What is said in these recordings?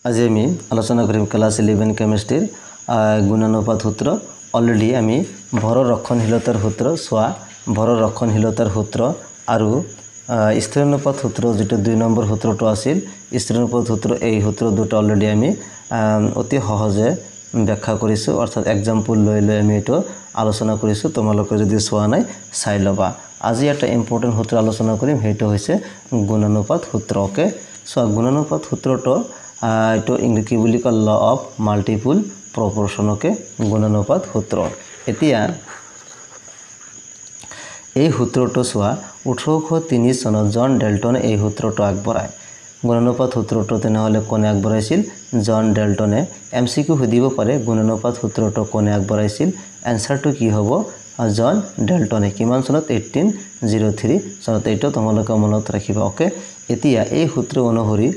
আজি আমি আলোচনা কৰিম ক্লাস 11 কেমিষ্ট্ৰিৰ গুণানুপাত সূত্ৰ অলৰেডি আমি ভৰৰ ৰক্ষণশীলতাৰ সূত্ৰ সোৱা ভৰৰ ৰক্ষণশীলতাৰ সূত্ৰ আৰু স্থিৰানুপাত সূত্ৰ যেটো 2 নম্বৰ সূত্ৰটো আছিল স্থিৰানুপাত সূত্ৰ এই সূত্ৰ দুটা অলৰেডি আমি অতি সহজে ব্যাখ্যা কৰিছো অৰ্থাৎ एग्जांपल লৈ আমি এটো আলোচনা কৰিছো তোমালোকে যদি সোৱা নাই চাই লবা আজি এটা ইম্পৰ্টেন্ট সূত্ৰ আলোচনা কৰিম হেটো হৈছে গুণানুপাত সূত্ৰ ওকে সো গুণানুপাত সূত্ৰটো এটো ইংলিশ কি বুলি কয় ল অফ মাল্টিপল প্ৰপৰশনকে গুণানুপাত সূত্ৰ এতিয়া এই সূত্ৰটো সোৱা 1803 চনত জন ডেল্টনে এই সূত্ৰটো আগবঢ়ায় গুণানুপাত সূত্ৰটো তেনেহলে কোনে আগবঢ়াইছিল জন ডেল্টনে এমসিকিউ সুধিব পাৰে গুণানুপাত সূত্ৰটো কোনে আগবঢ়াইছিল আনসাৰটো কি হ'ব জন ডেল্টনে কিমান চনত 1803 চনত এইটো তোমালোকে মনত ৰাখিবা ওকে এতিয়া এই সূত্ৰ অনুসৰি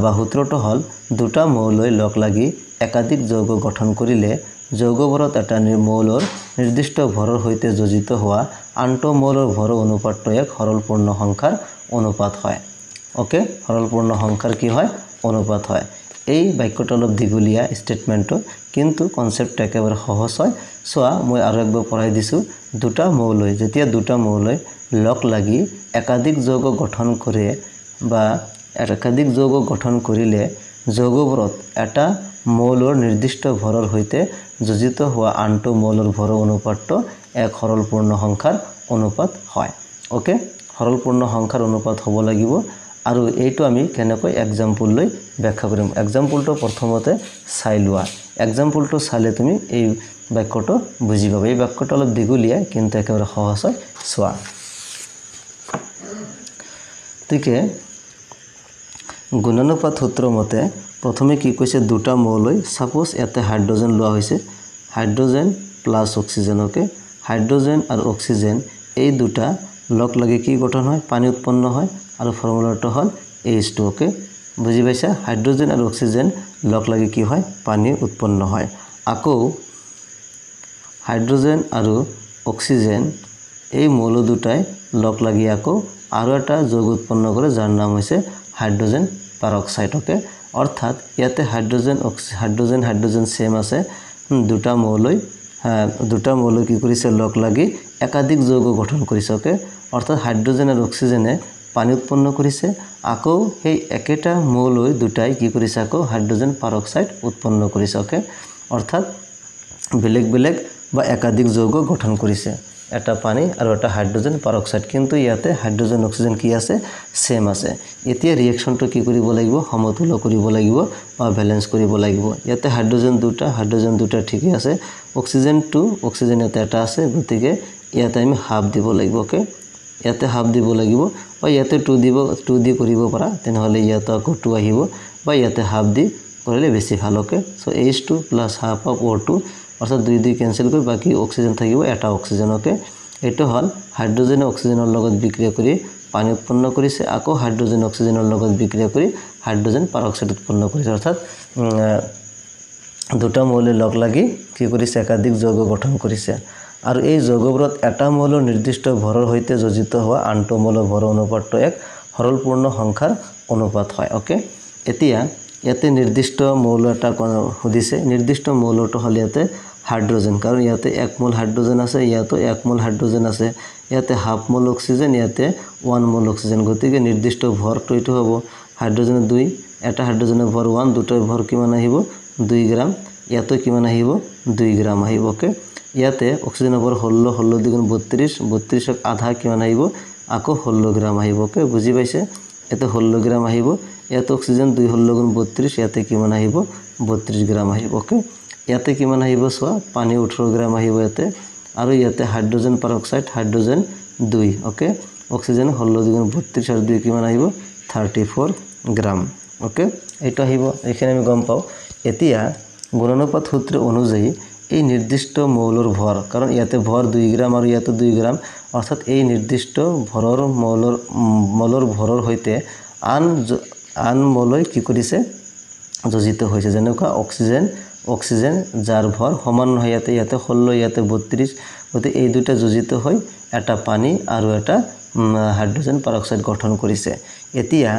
বা সূত্ৰটো হল দুটা মৌলই লগ লাগি একাধিক যৌগ গঠন কৰিলে যৌগবোৰত এটা মৌলৰ নিৰ্দিষ্ট ভৰৰ সৈতে যোজিত হোৱা আনটো মৌলৰ ভৰ অনুপাতটো এক সৰল পূৰ্ণ সংখ্যাৰ অনুপাত হয় ওকে সৰল পূৰ্ণ সংখ্যাৰ কি হয় অনুপাত হয় এই বাক্যটো অলপ দীঘলীয়া স্টেটমেন্টটো কিন্তু কনসেপ্ট একেবাৰে সহজ হয় সোৱা মই আৰু একবাৰ পঢ়াই দিছো দুটা মৌলই যেতিয়া দুটা মৌলই লগ লাগি একাধিক যৌগ গঠন কৰে বা একাধিক যৌগ গঠন কৰিলে যৌগবোৰত এটা মৌলৰ নিৰ্দিষ্ট ভৰৰ সৈতে যোজিত হোৱা আনটো মৌলৰ ভৰ অনুপাতটো এক সৰল পূৰ্ণ সংখ্যাৰ অনুপাত হয় ওকে সৰল পূৰ্ণ সংখ্যাৰ অনুপাত হ'ব লাগিব আৰু এইটো আমি কেনেকৈ एग्जांपल লৈ ব্যাখ্যা কৰিম एग्जांपलটো প্ৰথমতে চাই লোৱা एग्जांपलটো চালে তুমি এই বাক্যটো বুজি পাবা এই বাক্যটো অলপ দীঘলীয়া কিন্তু একেবাৰে সহজ হয় সোৱা ঠিক গুণানুপাত সূত্ৰ মতে প্ৰথমে কি কৈছে দুটা মৌলই সাপোজ এতে হাইড্ৰোজেন লোৱা হৈছে hydrogen plus oxygen okay hydrogen আৰু অক্সিজেন এই দুটা লগ লাগি কি গঠন হয় পানী উৎপন্ন হয় আৰু ফৰ্মুলাটো হল H2 ওকে বুজি পাইছা হাইড্ৰোজেন আৰু অক্সিজেন লগ লাগি কি হয় পানী উৎপন্ন হয় আকৌ হাইড্ৰোজেন আৰু অক্সিজেন এই মৌল দুটাই লগ লাগি আকৌ আৰু এটা যৌগ উৎপন্ন কৰে যাৰ নাম হৈছে হাইড্ৰোজেন পাৰক্সাইড ওকে অৰ্থাৎ ইয়াতে হাইড্ৰোজেন সেম আছে দুটা মৌলই কি কৰিছে লগ লাগি একাধিক যৌগ গঠন কৰিছে ওকে অৰ্থাৎ হাইড্ৰোজেন আৰু অক্সিজেনে পানী উৎপন্ন কৰিছে আকৌ সেই একেটা মৌলই দুটাই কি কৰিছে আকৌ হাইড্ৰোজেন পাৰক্সাইড উৎপন্ন কৰিছে ওকে অৰ্থাৎ বেলেগ বেলেগ বা একাধিক যৌগ গঠন কৰিছে এটা পানী আৰু এটা হাইড্ৰোজেন পাৰক্সাইড কিন্তু ইয়াতে হাইড্ৰোজেন অক্সিজেন কি আছে সেম আছে এতিয়া ৰিঅ্যাকশনটো কি কৰিব লাগিব সমতুল্য কৰিব লাগিব বা ব্যালেন্স কৰিব লাগিব ইয়াতে হাইড্ৰোজেন দুটা ঠিকই আছে অক্সিজেন ইয়াতে এটা আছে গতিকে ইয়াতে আমি হাফ দিব লাগিব ওকে ইয়াতে হাফ দিব লাগিব বা ইয়াতে 2 দি কৰিব পাৰা তেনেহলে ইয়াতে আকৌ 2 আহিব বা ইয়াতে হাফ দি কৰিলে বেছি ভাল okay so H2 + half of O2 অৰ্থাৎ 2 ক্যান্সেল কৰি বাকি অক্সিজেন থাকিব এটা অক্সিজেন ওকে এটো হল হাইড্ৰোজেন অক্সিজেনৰ লগত বিক্ৰিয়া কৰি পানী উৎপন্ন কৰিছে আকৌ হাইড্ৰোজেন অক্সিজেনৰ লগত বিক্ৰিয়া কৰি হাইড্ৰোজেন পাৰক্সাইড উৎপন্ন কৰিছে অৰ্থাৎ দুটা মৌল লগ লাগি কি কৰিছে একাধিক যৌগ গঠন কৰিছে আৰু এই যৌগবোৰত এটা মৌলৰ নিৰ্দিষ্ট ভৰৰ সৈতে যোজিত হোৱা আনটো মৌলৰ ভৰ অনুপাতটো এক সৰল পূৰ্ণ সংখ্যাৰ অনুপাত হয় ওকে এতিয়া ইয়াতে নিৰ্দিষ্ট মৌল এটা সুধিছে নিৰ্দিষ্ট মৌলটো হল ইয়াতে হাইড্ৰোজেন কাৰণ ইয়াতে 1 মোল হাইড্ৰোজেন আছে ইয়াতে 1 মোল হাইড্ৰোজেন আছে ইয়াতে হাফ মোল অক্সিজেন ইয়াতে 1 মোল অক্সিজেন গতিকে নিৰ্দিষ্ট ভৰটো এটো হ'ব হাইড্ৰোজেন 2 এটা হাইড্ৰোজেনৰ ভৰ 1 দুটাৰ ভৰ কিমান আহিব 2 গ্ৰাম ইয়াতে কিমান আহিব 2 গ্ৰাম আহিব ওকে ইয়াতে অক্সিজেনৰ ভৰ 16 দুগুণ 32 ক আধা কিমান আহিব আকৌ 16 গ্ৰাম আহিব ওকে বুজি পাইছে এতে 16 গ্ৰাম আহিব ইয়াতে অক্সিজেন 2 16 গুণ 32 ইয়াতে কিমান আহিব 32 গ্ৰাম আহিব ওকে ইয়াতে কিমান আহিব সোৱা পানী 18 গ্ৰাম আহিব ইয়াতে আৰু ইয়াতে হাইড্ৰোজেন পাৰক্সাইড হাইড্ৰোজেন 2 ওকে অক্সিজেন 16 দুগুণ 32 আৰু 2 কিমান আহিব 34 গ্ৰাম ওকে এইটো আহিব এখানে আমি গম পাও এতিয়া গুণানুপাত সূত্ৰ অনুযায়ী এই নিৰ্দিষ্ট মৌলৰ ভৰ কাৰণ ইয়াতে ভৰ 2 গ্ৰাম আৰু ইয়াতে 2 গ্ৰাম অৰ্থাৎ এই নিৰ্দিষ্ট ভৰৰ মৌলৰ ভৰৰ সৈতে আন মৌলই কি কৰিছে যোজিত হৈছে যেনেকুৱা অক্সিজেন যাৰ ভৰ সমান নহয় ইয়াতে 16 ইয়াতে 32 গতি এই দুটা যোজিত হৈ এটা পানী আৰু এটা হাইড্ৰোজেন পাৰক্সাইড গঠন কৰিছে এতিয়া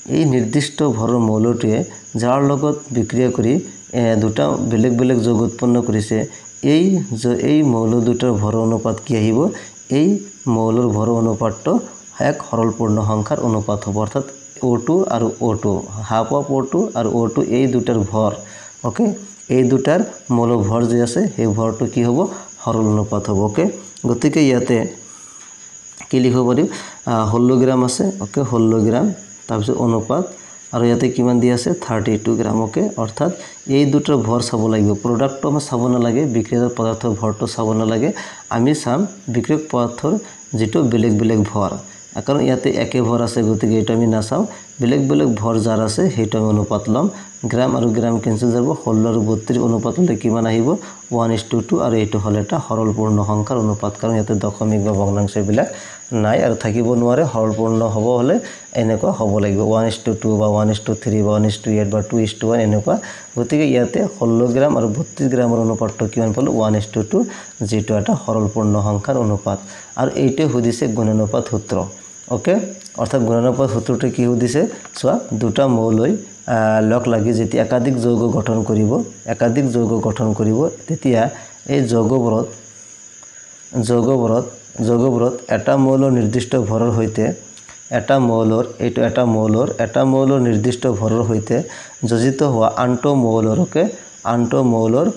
এই নিৰ্দিষ্ট ভৰৰ মৌলটোৱে যাৰ লগত বিক্ৰিয়া কৰি দুটা বেলেগ বেলেগ যৌগ উৎপন্ন কৰিছে এই মৌল দুটাৰ ভৰ অনুপাত কি আহিব এই মৌলৰ ভৰ অনুপাতটো এক সৰল পূৰ্ণ সংখ্যাৰ অনুপাত হ'ব অৰ্থাৎ O2 আৰু O2 half of O2 আৰু O2 এই দুটাৰ ভৰ ওকে এই দুটাৰ মৌল ভৰ যে আছে সেই ভৰটো কি হ'ব সৰল অনুপাত হ'ব ওকে গতিকে ইয়াতে কি লিখিব পাৰিম 16 গ্ৰাম আছে ওকে 16 গ্ৰাম তাৰপিছত অনুপাত আৰু ইয়াতে কিমান দি আছে 32 গ্ৰাম ওকে অৰ্থাৎ এই দুটাৰ ভৰ চাব লাগিব প্ৰডাক্টটো আমি চাব নালাগে বিক্ৰিয়ক পদাৰ্থৰ ভৰটো চাব নালাগে আমি চাম বিক্ৰিয়ক পদাৰ্থৰ যেটো বেলেগ বেলেগ ভৰ কাৰণ ইয়াতে একে ভৰ আছে গতিকে এটা আমি নাচাম বেলেগ বেলেগ ভৰ যাৰ আছে হেটো আমি অনুপাত লম গ্ৰাম আৰু গ্ৰাম কেনসেল যাব 16 আৰু 32 অনুপাত হলে কিমান আহিব 1:2 আৰু এটো হলে এটা সৰল পূৰ্ণ সংখ্যাৰ অনুপাত কাৰণ ইয়াতে দশমিক বা ভগ্নাংশ বিলাক নাই আৰু থাকিব নোৱাৰে সৰল পূৰ্ণ হ'ব হলে এনেকুৱা হ'ব লাগিব 1:2 বা 1:3 বা 1:8 বা 2:1 এনেকুৱা গতিকে ইয়াতে 16 গ্ৰাম আৰু 32 গ্ৰামৰ অনুপাতটো কিমান পালো 1:2 যেটো এটা সৰল পূৰ্ণ সংখ্যাৰ অনুপাত আৰু এইটো হদিছে গুণানুপাত সূত্ৰ ওকে অৰ্থাৎ গুণানুপাত সূত্ৰটো কি হদিছে সোৱা দুটা মৌলই লগ লাগি যেতিয়া একাধিক যৌগ গঠন কৰিব তেতিয়া এই যৌগবোৰত এটা মৌলৰ নিৰ্দিষ্ট ভৰৰ হৈতে এটা মৌলৰ নিৰ্দিষ্ট ভৰৰ হৈতে যোজিত হোৱা আনটো মৌলৰ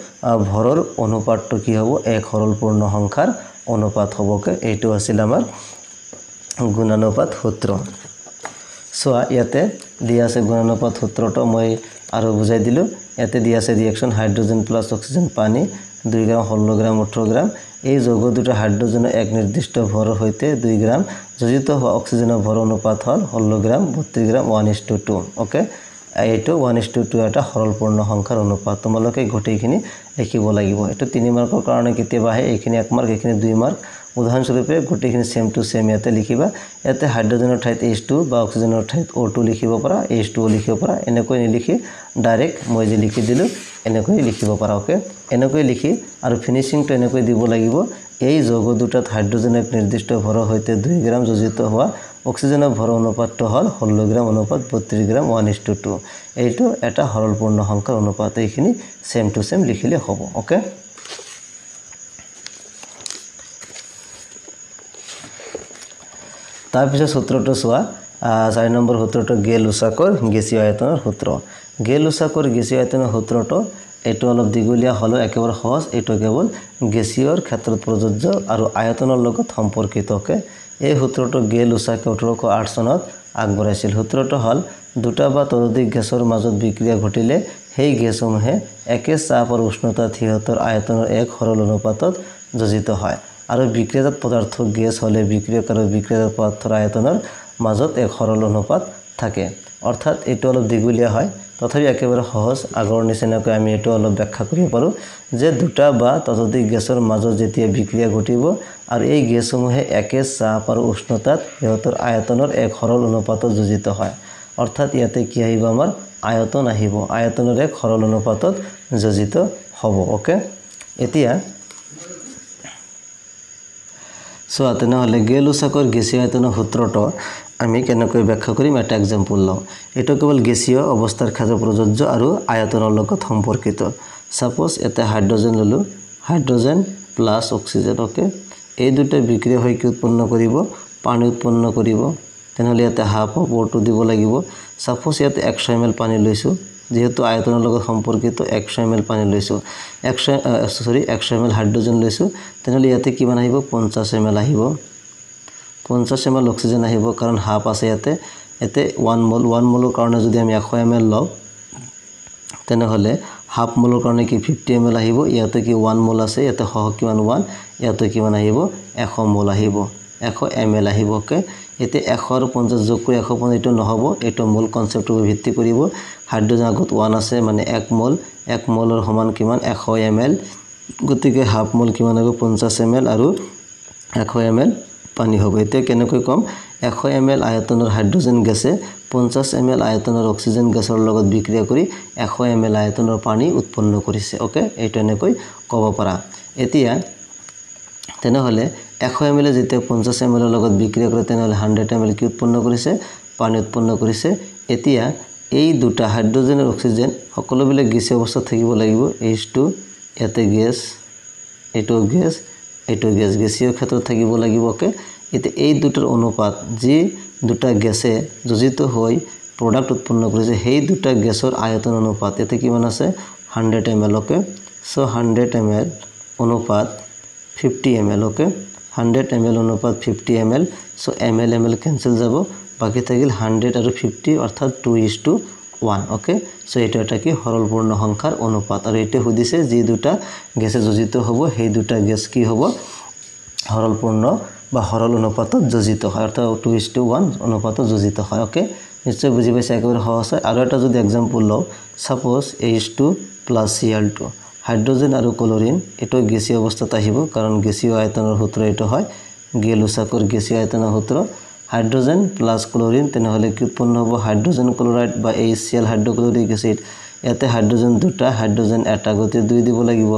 ভৰৰ অনুপাতটো কি হ'ব এক সৰল পূৰ্ণ সংখ্যাৰ অনুপাত হ'বকে এইটো আছিল আমাৰ গুণানুপাত সূত্ৰ সোৱা ইয়াতে দিয়া আছে গুণানুপাত সূত্ৰটো মই আৰু বুজাই দিলো ইয়াতে দিয়া আছে ৰিঅ্যাকশন হাইড্ৰোজেন প্লাস অক্সিজেন পানী 2 গ্ৰাম 16 গ্ৰাম 18 গ্ৰাম এই যৌগ দুটা হাইড্ৰোজেনৰ এক নিৰ্দিষ্ট ভৰৰ হৈতে 2 গ্ৰাম যোজিত হোৱা অক্সিজেনৰ ভৰ অনুপাত হল 16 গ্ৰাম 32 গ্ৰাম 1:2 ওকে এইটো 1:2 এটা সৰল পূৰ্ণ সংখ্যাৰ অনুপাত তোমালোকে গোটেইখিনি লিখিব লাগিব এটো 3 মাৰ্কৰ কাৰণে কেতিয়াবা আহে এইখিনি 1 মাৰ্ক এইখিনি 2 মাৰ্ক উদাহৰণস্বৰূপে গোটেইখিনি সেম টু সেম ইয়াতে লিখিবা ইয়াতে হাইড্ৰোজেনৰ ঠাইত H2 বা অক্সিজেনৰ ঠাইত O2 লিখিব পাৰা H2O লিখিব পাৰা এনেকৈ নিলিখি ডাইৰেক্ট মই যে লিখি দিলো এনেকৈ লিখিব পাৰা ওকে এনেকৈ লিখি আৰু ফিনিশিংটো এনেকৈ দিব লাগিব এই যৌগ দুটাত হাইড্ৰোজেনৰ এক নিৰ্দিষ্ট ভৰৰ হৈতে 2 গ্ৰাম যোজিত হোৱা অক্সিজেনৰ ভৰ অনুপাতটো হল 16 গ্ৰাম অনুপাত 32 গ্ৰাম 1:2 এইটো এটা সৰল পূৰ্ণ সংখ্যাৰ অনুপাত এইখিনি সেম টু সেম লিখিলে হ'ব ওকে তাৰ পিছত সূত্ৰটো সোৱা 4 নম্বৰ সূত্ৰটো গেল-লুছাকৰ গেছীয় আয়তনৰ সূত্ৰ গেল-লুছাকৰ গেছীয় আয়তনৰ সূত্ৰটো এটো অলপ দিগুলিয়া হলো একেবাৰে সহজ এটো কেৱল গেছীয়ৰ ক্ষেত্ৰত প্ৰযোজ্য আৰু আয়তনৰ লগত সম্পৰ্কিতকে এই সূত্ৰটো গেল-লুছাকে 1808 চনত আগবঢ়াইছিল সূত্ৰটো হল দুটা বা ততোধিক গেছৰ মাজত বিক্ৰিয়া ঘটিলে সেই গেছসমূহে একে চাপ আৰু উষ্ণতাত সিহঁতৰ আয়তনৰ এক সৰল অনুপাতত যোজিত হয় আৰু বিক্ৰিয়াজাত পদাৰ্থ গেছ হলে বিক্ৰিয়ক আৰু বিক্ৰিয়াজাত পদাৰ্থৰ আয়তনৰ মাজত এক সৰল অনুপাত থাকে অৰ্থাৎ এটো অলপ দিগুলিয়া হয় তথাপি একেবাৰে সহজ আগৰ নিচিনাকৈ আমি এটো অলপ ব্যাখ্যা কৰিব পাৰো যে দুটা বা ততোধিক গেছৰ মাজত যেতিয়া বিক্ৰিয়া ঘটিব আৰু এই গেছসমূহে একে চাপ আৰু উষ্ণতাত সিহঁতৰ আয়তনৰ এক সৰল অনুপাতত যোজিত হয় অৰ্থাৎ ইয়াতে কি আহিব আমাৰ আয়তন আহিব আয়তনৰ এক সৰল অনুপাতত যোজিত হ'ব ওকে এতিয়া সো তেনেহলে গেল-লুছাকৰ গেছীয় আয়তনৰ সূত্ৰটো আমি কেনেকৈ ব্যাখ্যা কৰিম এটা एग्जांपल লও এটো কেৱল গেছীয় অৱস্থাৰ ক্ষেত্ৰত প্ৰযোজ্য আৰু আয়তনৰ লগত সম্পৰ্কিত সাপোজ এটা হাইড্ৰোজেন ললো হাইড্ৰোজেন প্লাস অক্সিজেন ওকে এই দুটা বিক্ৰিয়া হৈ কি উৎপন্ন কৰিব পানী উৎপন্ন কৰিব তেনেহলে এটা হাফ অফ O2 দিব লাগিব সাপোজ ইয়াতে 100 ml পানী লৈছো যেহেতু আয়তনৰ লগত সম্পৰ্কিত 100 ml পানী লৈছো 100 ml হাইড্ৰোজেন লৈছো তেনেহলে ইয়াতে কিমান আহিব 50 ml আহিব 50 ml অক্সিজেন আহিব কাৰণ হাফ আছে ইয়াতে 1 মোলৰ কাৰণে যদি আমি 100 ml লও তেনেহলে হাফ মোলৰ কাৰণে কি 50 ml আহিব ইয়াতে কি 1 মোল আছে ইয়াতে সহ কিমান 1 ইয়াতে কিমান আহিব 100 মোল আহিব 100 ml আহিব কে এতে 100 আৰু 50 যোগ কৰি 150 এটো নহব এটো মোল কনসেপ্টৰ ভিত্তি কৰিব হাইড্ৰোজেন আগত 1 আছে মানে 1 মোলৰ সমান কিমান 100 ml গতিকে হাফ মোল কিমান হ'ব 50 ml আৰু 100 ml পানী হ'ব এতে কেনেকৈ কম 100 ml আয়তনৰ হাইড্ৰোজেন গেছে 50 ml আয়তনৰ অক্সিজেন গেছৰ লগত বিক্ৰিয়া কৰি 100 ml আয়তনৰ পানী উৎপন্ন কৰিছে ওকে এইটো এনেকৈ ক'ব পাৰা এতিয়া তেনেহলে 100 ml যেতিয়া 50 ml লগত বিক্ৰিয়া কৰে তেনেহলে 100 ml কি উৎপন্ন কৰিছে পানী উৎপন্ন কৰিছে এতিয়া এই দুটা হাইড্ৰোজেন আৰু অক্সিজেন সকলোবিলাক গেছীয় অৱস্থাত থাকিব লাগিব H2 ইয়াতে গেছ এইটো গেছ গেছীয় ক্ষেত্ৰত থাকিব লাগিব ওকে এতিয়া এই দুটাৰ অনুপাত যি দুটা গেছে যোজিত হৈ প্ৰডাক্ট উৎপন্ন কৰিছে সেই দুটা গেছৰ আয়তন অনুপাত এতে কিমান আছে 100 ml ওকে সো 100 ml অনুপাত 50 ml ওকে 100 ml অনুপাত 50 ml সো ml ক্যান্সেল যাব বাকি থাকিল 100 আৰু 50 অৰ্থাৎ 2:1 ওকে সো এটা এটা কি সৰলপূৰ্ণ সংখ্যাৰ অনুপাত আৰু এটা সুধিছে যি দুটা গেছে যোজিত হ'ব সেই দুটা গেছ কি হ'ব সৰলপূৰ্ণ বা সৰল অনুপাতত যোজিত হয় অৰ্থাৎ 2:1 অনুপাতত যোজিত হয় ওকে নিশ্চয় বুজি পাইছে একেবাৰে সহজ হয় আৰু এটা যদি एग्जांपल লও সাপোজ H2 + Cl2 হাইড্ৰোজেন আৰু ক্লোৰিন এটো গেছীয় অৱস্থাত আহিব কাৰণ গেছীয় আয়তনৰ সূত্ৰ এটো হয় গেলুসাকৰ গেছীয় আয়তনৰ সূত্ৰ হাইড্ৰোজেন প্লাস ক্লোৰিন তেনেহলে কি উৎপন্ন হ'ব হাইড্ৰোজেন ক্লোৰাইড বা HCl হাইড্ৰোক্লোৰিক এসিড ইয়াতে হাইড্ৰোজেন দুটা হাইড্ৰোজেন এটা গতি 2 দিব লাগিব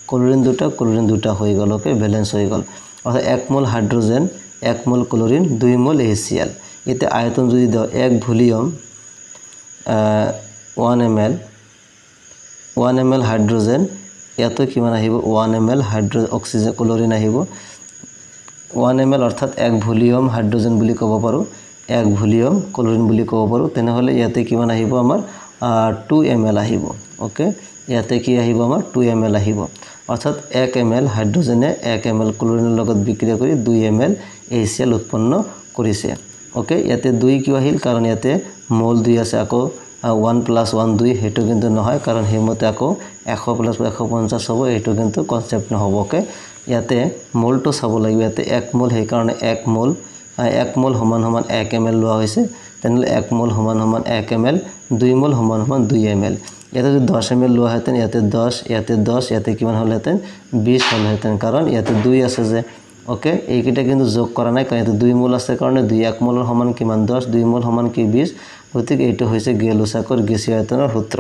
ক্লোরিন দুটা হৈ গল ওকে ব্যালেন্স হৈ গল অর্থাৎ 1 মোল হাইড্ৰোজেন 1 মোল ক্লোরিন 2 মোল HCl এতে আয়তন যদি দাও 1 ভলিউম 1 ml হাইড্ৰোজেন ইয়াতে কিমান আহিব 1 ml অক্সিজেন ক্লোৰিন আহিব 1 ml অৰ্থাৎ 1 ভলিউম হাইড্ৰোজেন বুলি ক'ব পাৰো 1 ভলিউম ক্লোৰিন বুলি ক'ব পাৰো তেনেহলে ইয়াতে কিমান আহিব আমাৰ 2 ml আহিব ওকে ইয়াতে কি আহিব আমাৰ 2 ml আহিব অৰ্থাৎ 1 ml হাইড্ৰোজেনে 1 ml ক্লোৰিনৰ লগত বিক্ৰিয়া কৰি 2 ml HCl উৎপন্ন কৰিছে ওকে ইয়াতে 2 কিয় আহিল কাৰণ ইয়াতে মোল 2 আছে আকৌ 1 + 1 2 হেতু কিন্তু নহয় কাৰণ হেমতে আকৌ 100 + 150 হ'ব এটো কিন্তু কনসেপ্ট নহব ওকে ইয়াতে মোলটো চাব লাগিব ইয়াতে 1 মোল হে কাৰণে 1 মোল সমান 1 ml লোৱা হৈছে তেনেহলে 1 মোল সমান 1 ml 2 মোল সমান 2 ml ইয়াতে যদি 10 ml লোৱা হেতেন ইয়াতে 10 ইয়াতে কিমান হলহেতেন 20 হলহেতেন কাৰণ ইয়াতে 2 আছে যে ওকে এইকিটা কিন্তু যোগ কৰা নাই কাৰণ ইয়াতে 2 মোল আছে কাৰণে 2 1 মোলৰ সমান কিমান 10 2 মোল সমান কি 20 গতিকে এইটো হৈছে গেলুসাকৰ গেছীয় আয়তনৰ সূত্ৰ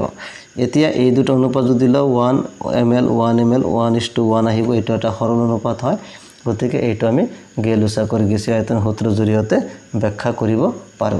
এতিয়া এই দুটা অনুপাত যদি লও 1 ml 1:1 আহিব এটা এটা সৰল অনুপাত হয় গতিকে এইটো আমি গেলুসাকৰ গেছীয় আয়তন সূত্ৰৰ জৰিয়তে ব্যাখ্যা কৰিব পাৰো